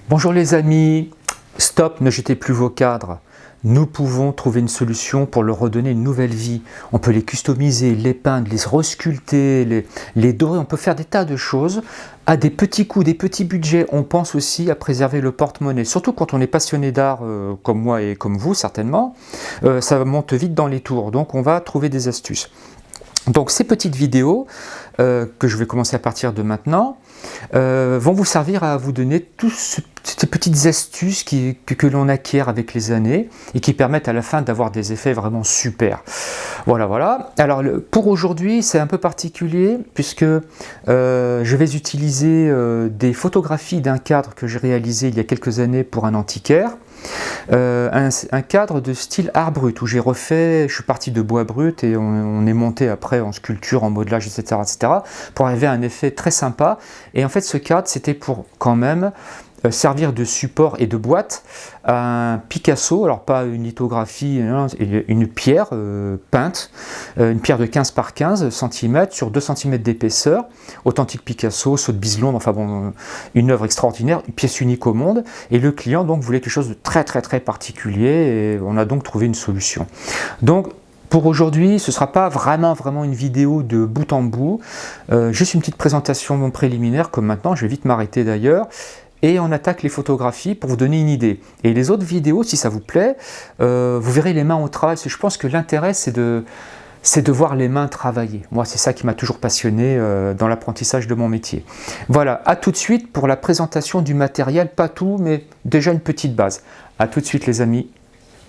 Bonjour les amis, stop, ne jetez plus vos cadres. Nous pouvons trouver une solution pour leur redonner une nouvelle vie. On peut les customiser, les peindre, les resculpter, les dorer. On peut faire des tas de choses à des petits coûts, des petits budgets. On pense aussi à préserver le porte-monnaie. Surtout quand on est passionné d'art comme moi et comme vous certainement, ça monte vite dans les tours. Donc on va trouver des astuces. Donc ces petites vidéos que je vais commencer à partir de maintenant vont vous servir à vous donner toutes ces petites astuces que l'on acquiert avec les années et qui permettent à la fin d'avoir des effets vraiment super. Voilà. Alors pour aujourd'hui c'est un peu particulier puisque je vais utiliser des photographies d'un cadre que j'ai réalisé il y a quelques années pour un antiquaire. Un cadre de style art brut où j'ai refait, je suis parti de bois brut et on est monté après en sculpture, en modelage, etc. pour arriver à un effet très sympa. Et en fait ce cadre c'était pour quand même servir de support et de boîte à un Picasso, alors pas une lithographie, une pierre peinte, une pierre de 15 par 15 cm sur 2 cm d'épaisseur, authentique Picasso, Saut de Bislon, enfin bon, une œuvre extraordinaire, une pièce unique au monde, et le client donc voulait quelque chose de très particulier, et on a donc trouvé une solution. Donc pour aujourd'hui, ce ne sera pas vraiment une vidéo de bout en bout, juste une petite présentation préliminaire, comme maintenant, je vais vite m'arrêter d'ailleurs, et on attaque les photographies pour vous donner une idée. Et les autres vidéos, si ça vous plaît, vous verrez les mains au travail, parce que je pense que l'intérêt c'est de voir les mains travailler. Moi c'est ça qui m'a toujours passionné dans l'apprentissage de mon métier. Voilà, à tout de suite pour la présentation du matériel, pas tout, mais déjà une petite base. À tout de suite les amis.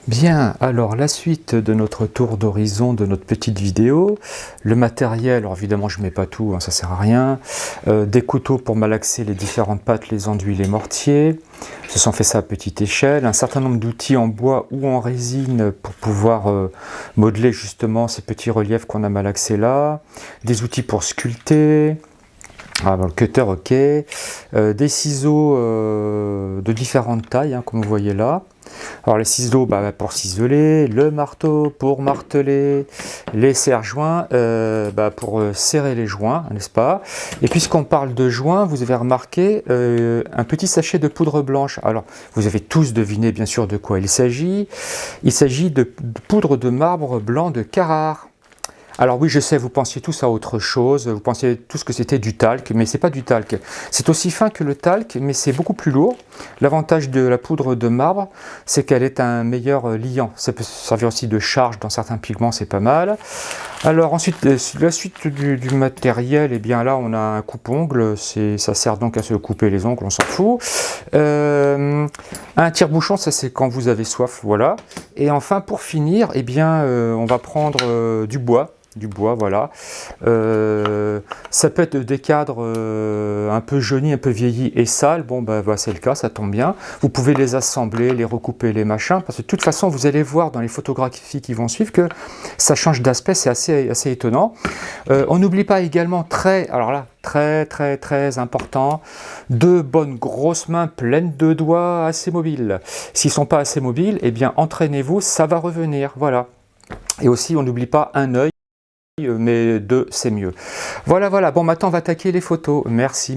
Bien, alors la suite de notre tour d'horizon de notre petite vidéo, le matériel, alors évidemment je ne mets pas tout, ça sert à rien, des couteaux pour malaxer les différentes pâtes, les enduits, les mortiers, je s'en fait ça à petite échelle, un certain nombre d'outils en bois ou en résine pour pouvoir modeler justement ces petits reliefs qu'on a malaxés là, des outils pour sculpter, le cutter ok, des ciseaux de différentes tailles comme vous voyez là. Alors les ciseaux pour ciseler, le marteau pour marteler, les serre-joints pour serrer les joints, n'est-ce pas? Et puisqu'on parle de joints, vous avez remarqué un petit sachet de poudre blanche. Alors vous avez tous deviné bien sûr de quoi il s'agit. Il s'agit de poudre de marbre blanc de Carrare. Alors oui, je sais, vous pensiez tous à autre chose, vous pensiez tous que c'était du talc, mais c'est pas du talc. C'est aussi fin que le talc, mais c'est beaucoup plus lourd. L'avantage de la poudre de marbre, c'est qu'elle est un meilleur liant. Ça peut servir aussi de charge dans certains pigments, c'est pas mal. Alors ensuite, la suite du matériel, eh bien là, on a un coupe-ongle, ça sert donc à se couper les ongles, on s'en fout. Un tire-bouchon, ça c'est quand vous avez soif, voilà. Et enfin, pour finir, eh bien, on va prendre du bois, voilà. Ça peut être des cadres un peu jaunis, un peu vieillis et sales. Bon, c'est le cas, ça tombe bien. Vous pouvez les assembler, les recouper, les machins, parce que de toute façon, vous allez voir dans les photographies qui vont suivre que ça change d'aspect, c'est assez étonnant. On n'oublie pas également très important, de bonnes grosses mains pleines de doigts assez mobiles. S'ils ne sont pas assez mobiles, eh bien, entraînez-vous, ça va revenir, voilà. Et aussi, on n'oublie pas un œil, mais deux c'est mieux. Voilà, bon maintenant on va attaquer les photos. Merci.